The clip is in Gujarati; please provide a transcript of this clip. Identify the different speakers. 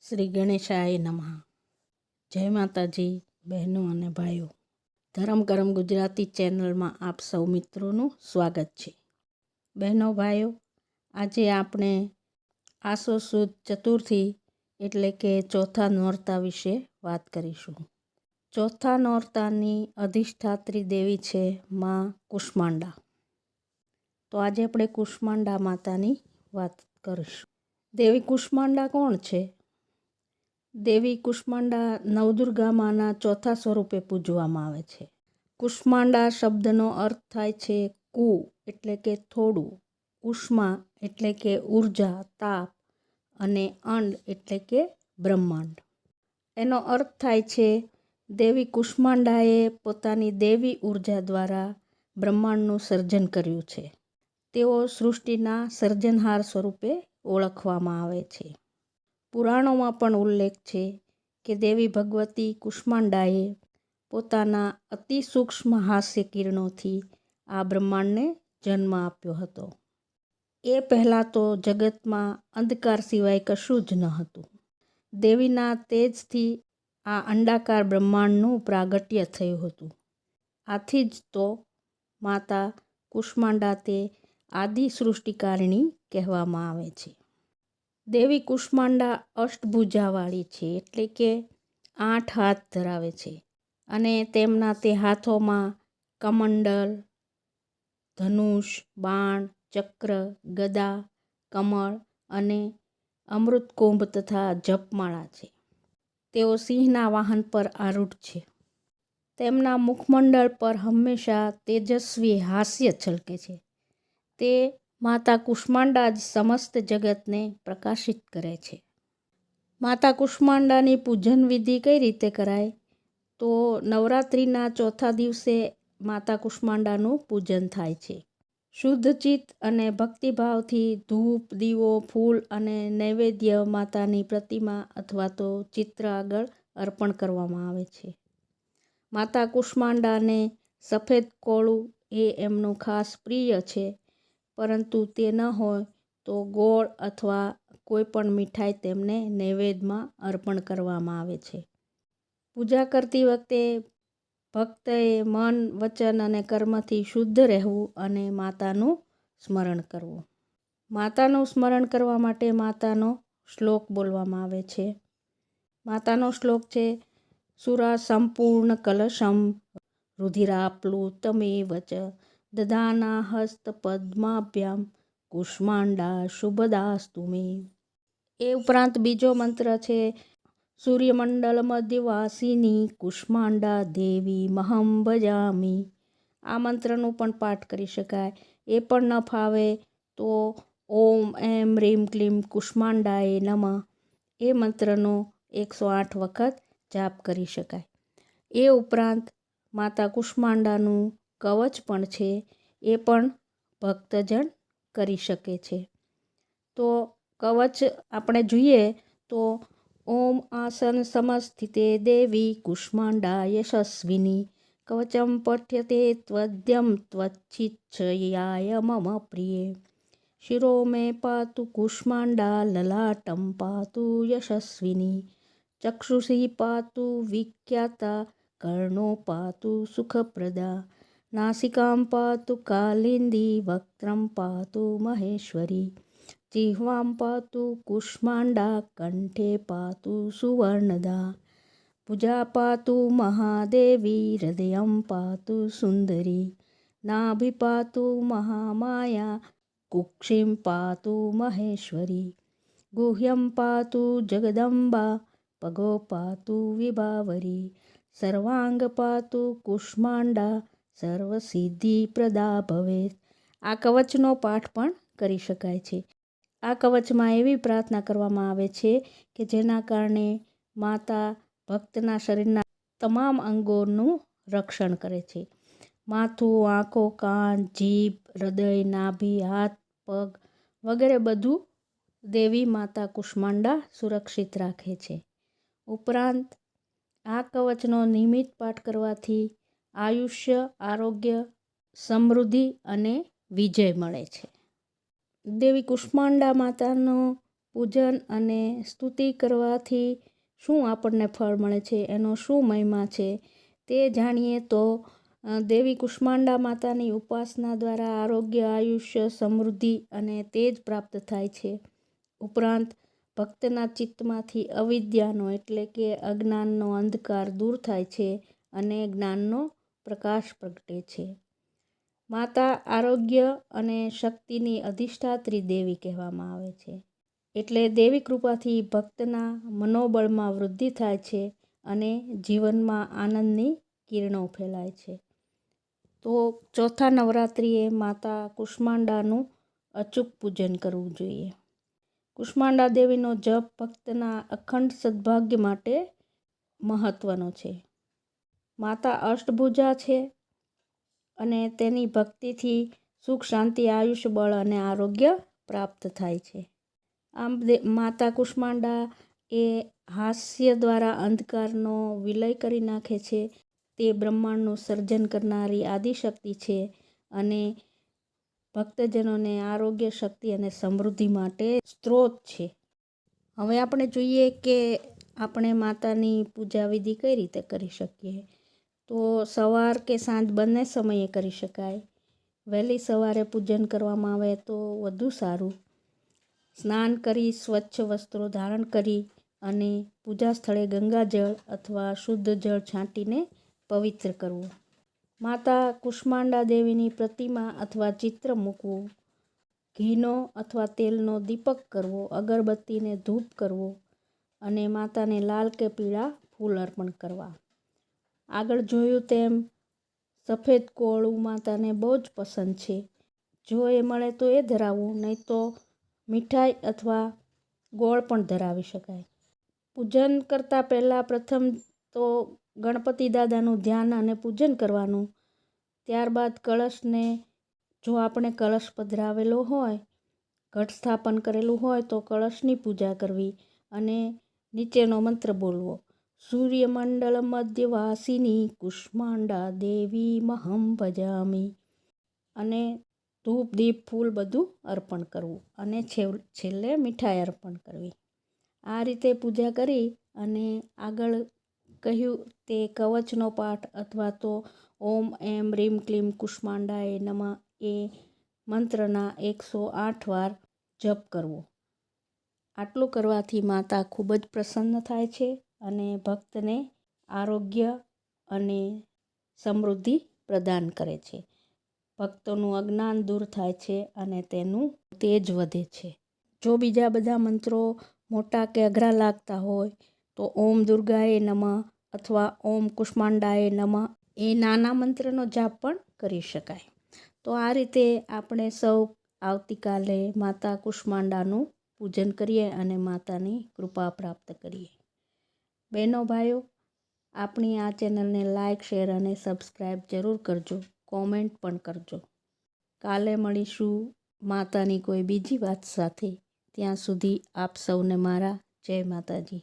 Speaker 1: શ્રી ગણેશાય નમઃ. જય માતાજી બહેનો અને ભાઈઓ. ધરમ કરમ ગુજરાતી ચેનલમાં આપ સૌ મિત્રોનું સ્વાગત છે. બહેનો ભાઈઓ, આજે આપણે આસો સુદ ચતુર્થી એટલે કે ચોથા નોરતા વિશે વાત કરીશું. ચોથા નોરતાની અધિષ્ઠાત્રી દેવી છે માં કુષ્માંડા. તો આજે આપણે કુષ્માંડા માતાની વાત કરીશું. દેવી કુષ્માંડા કોણ છે? દેવી કુષ્માંડા નવદુર્ગા માના ચોથા સ્વરૂપે પૂજવામાં આવે છે. કુષ્માંડા શબ્દનો અર્થ થાય છે કુ એટલે કે થોડું, ઉષ્મા એટલે કે ઉર્જા, તાપ અને અંડ એટલે કે બ્રહ્માંડ. એનો અર્થ થાય છે દેવી કુષ્માંડાએ પોતાની દેવી ઉર્જા દ્વારા બ્રહ્માંડનું સર્જન કર્યું છે. તેઓ સૃષ્ટિના સર્જનહાર સ્વરૂપે ઓળખવામાં આવે છે. પુરાણોમાં પણ ઉલ્લેખ છે કે દેવી ભગવતી કુષ્માંડાએ પોતાના અતિ સૂક્ષ્મ હાસ્ય કિરણોથી આ બ્રહ્માંડને જન્મ આપ્યો હતો. એ પહેલાં તો જગતમાં અંધકાર સિવાય કશું જ ન હતું. દેવીના તેજથી આ અંડાકાર બ્રહ્માંડનું પ્રાગટ્ય થયું હતું. આથી જ તો માતા કુષ્માંડા તે આદિ સૃષ્ટિકારિણી કહેવામાં આવે છે. દેવી કુષ્માંડા અષ્ટભુજાવાળી છે એટલે કે 8 હાથ ધરાવે છે અને તેમના તે હાથોમાં કમંડલ, ધનુષ, બાણ, ચક્ર, ગદા, કમળ અને અમૃતકુંભ તથા જપમાળા છે. તેઓ સિંહના વાહન પર આરૂઢ છે. તેમના મુખમંડળ પર હંમેશા તેજસ્વી હાસ્ય છલકે છે. તે માતા કુષ્માંડા જ સમસ્ત જગતને પ્રકાશિત કરે છે. માતા કુષ્માંડાની પૂજન વિધિ કઈ રીતે કરાય? તો નવરાત્રિના ચોથા દિવસે માતા કુષ્માંડાનું પૂજન થાય છે. શુદ્ધ ચિત્ત અને ભક્તિભાવથી ધૂપ, દીવો, ફૂલ અને નૈવેદ્ય માતાની પ્રતિમા અથવા તો ચિત્ર આગળ અર્પણ કરવામાં આવે છે. માતા કુષ્માંડાને સફેદ કોળું એ એમનું ખાસ પ્રિય છે, પરંતુ તે ન હોય તો ગોળ અથવા કોઈ પણ મીઠાઈ તેમને નૈવેદ્યમાં અર્પણ કરવામાં આવે છે. પૂજા કરતી વખતે ભક્તએ મન, વચન અને કર્મથી શુદ્ધ રહેવું અને માતાનું સ્મરણ કરવું. માતાનું સ્મરણ કરવા માટે માતાનો શ્લોક બોલવામાં આવે છે. માતાનો શ્લોક છે: સુરા સંપૂર્ણ કલશમ રુધિરાપ્લુતમેવ ચ દધાના હસ્ત પદ્માભ્યામ કુષ્માંડા શુભદાસ્તુ મે. એ ઉપરાંત બીજો મંત્ર છે: સૂર્યમંડળ મધ્યવાસિની કુષ્માંડા દેવી મહં ભજામિ. આ મંત્રનું પણ પાઠ કરી શકાય. એ પણ ન ફાવે તો ઓમ એમ રીમ ક્લીમ કુષ્માંડાએ નમઃ એ મંત્રનો 108 વખત જાપ કરી શકાય. એ ઉપરાંત માતા કુષ્માંડાનું કવચ પણ છે, એ પણ ભક્તજન કરી શકે છે. તો કવચ આપણે જોઈએ તો ઓમ આસન સમસ્થિતે દેવી કુષ્માંડા યશસ્વિની કવચમ પઠ્યતે ત્વદ્યમ ત્વચ્છિચ્છયાય મમ પ્રિયે શિરો મે પાતુ કુષ્માંડા લલાટમ પાતુ યશસ્વિની ચક્ષુષી પાતુ વિખ્યાતા કર્ણો પાતુ સુખપ્રદા નાસિકાં પાતુ કાલિંદી વક્त्रं પાતુ મહેશ્વરી જીહ્વાં પાતુ કુષ્માંડા કંઠે પાતુ સુવર્ણદા ભુજા પાતુ મહાદેવી હૃદયં પાતુ સુંદરી નાભિ પાતુ મહામાયા કુક્ષિં પાતુ મહેશ્વરી ગુહ્યં પાતુ જગદંબા પગો પાતુ વિભાવરી સર્વાંગ પાતુ કુષ્માંડા સર્વસિદ્ધિપ્રદા ભવેત. આ કવચનો પાઠ પણ કરી શકાય છે. આ કવચમાં એવી પ્રાર્થના કરવામાં આવે છે કે જેના કારણે માતા ભક્તના શરીરના તમામ અંગોનું રક્ષણ કરે છે. માથું, આંખો, કાન, જીભ, હૃદય, નાભી, હાથ, પગ વગેરે બધું દેવી માતા કુષ્માંડા સુરક્ષિત રાખે છે. ઉપરાંત આ કવચનો નિયમિત પાઠ કરવાથી આયુષ્ય, આરોગ્ય, સમૃદ્ધિ અને વિજય મળે છે. દેવી કુષ્માંડા માતાનો પૂજન અને સ્તુતિ કરવાથી શું આપણને ફળ મળે છે, એનો શું મહિમા છે તે જાણીએ તો દેવી કુષ્માંડા માતાની ઉપાસના દ્વારા આરોગ્ય, આયુષ્ય, સમૃદ્ધિ અને તેજ પ્રાપ્ત થાય છે. ઉપરાંત ભક્તના ચિત્તમાંથી અવિદ્યાનો એટલે કે અજ્ઞાનનો અંધકાર દૂર થાય છે અને જ્ઞાનનો પ્રકાશ પ્રગટે છે. માતા આરોગ્ય અને શક્તિની અધિષ્ઠાત્રી દેવી કહેવામાં આવે છે. એટલે દેવી કૃપાથી ભક્તના મનોબળમાં વૃદ્ધિ થાય છે અને જીવનમાં આનંદની કિરણો ફેલાય છે. તો ચોથા નવરાત્રિએ માતા કુષ્માંડાનું અચૂક પૂજન કરવું જોઈએ. કુષ્માંડા દેવીનો જપ ભક્તના અખંડ સદભાગ્ય માટે મહત્વનો છે. માતા અષ્ટભુજા છે અને તેની ભક્તિથી સુખ, શાંતિ, આયુષ્ય, બળ અને આરોગ્ય પ્રાપ્ત થાય છે. આમ માતા કુષ્માંડા એ હાસ્ય દ્વારા અંધકારનો વિલય કરી નાખે છે. તે બ્રહ્માંડનું સર્જન કરનારી આદિશક્તિ છે અને ભક્તજનોને આરોગ્ય, શક્તિ અને સમૃદ્ધિ માટે સ્ત્રોત છે. હવે આપણે જોઈએ કે આપણે માતાની પૂજા વિધિ કઈ રીતે કરી શકીએ. તો સવાર કે સાંજ બંને સમયે કરી શકાય. વહેલી સવારે પૂજન કરવામાં આવે તો વધુ સારું. સ્નાન કરી સ્વચ્છ વસ્ત્રો ધારણ કરી અને પૂજા સ્થળે ગંગાજળ અથવા શુદ્ધ જળ છાંટીને પવિત્ર કરવું. માતા કુષ્માંડા દેવીની પ્રતિમા અથવા ચિત્ર મૂકવું. ઘીનો અથવા તેલનો દીપક કરવો. અગરબત્તીને ધૂપ કરવો અને માતાને લાલ કે પીળા ફૂલ અર્પણ કરવા. આગળ જોયું તેમ સફેદ કોળું માતાને બહુ જ પસંદ છે. જો એ મળે તો એ ધરાવવું, નહીં તો મીઠાઈ અથવા ગોળ પણ ધરાવી શકાય. પૂજન કરતાં પહેલાં પ્રથમ તો ગણપતિ દાદાનું ધ્યાન અને પૂજન કરવાનું. ત્યારબાદ કળશને, જો આપણે કળશ પધરાવેલો હોય, ઘટ સ્થાપન કરેલું હોય તો કળશની પૂજા કરવી અને નીચેનો મંત્ર બોલવો. સૂર્યમંડળ મધ્યવાસિની કુષ્માંડા દેવી મહમ ભજામી. અને ધૂપ, દીપ, ફૂલ બધું અર્પણ કરવું અને છેલ્લે મીઠાઈ અર્પણ કરવી. આ રીતે પૂજા કરી અને આગળ કહ્યું તે કવચનો પાઠ અથવા તો ઓમ એમ રીમ ક્લીમ કુષ્માંડાએ નમઃ એ મંત્રના 108 વાર જપ કરવો. આટલું કરવાથી માતા ખૂબ જ પ્રસન્ન થાય છે અને ભક્તને આરોગ્ય અને સમૃદ્ધિ પ્રદાન કરે છે. ભક્તોનું અજ્ઞાન દૂર થાય છે અને તેનું તેજ વધે છે. જો બીજા બધા મંત્રો મોટા કે અઘરા લાગતા હોય તો ઓમ દુર્ગાએ નમઃ અથવા ઓમ કુષ્માંડાએ નમઃ એ નાના મંત્રનો જાપ પણ કરી શકાય. તો આ રીતે આપણે સૌ આવતીકાલે માતા કુષ્માંડાનું પૂજન કરીએ અને માતાની કૃપા પ્રાપ્ત કરીએ. બહેનો ભાઈઓ, આપણી આ ચેનલને લાઇક, શેર અને સબસ્ક્રાઈબ જરૂર કરજો. કોમેન્ટ પણ કરજો. કાલે મળીશું માતાની કોઈ બીજી વાત સાથે. ત્યાં સુધી આપ સૌને મારા જય માતાજી.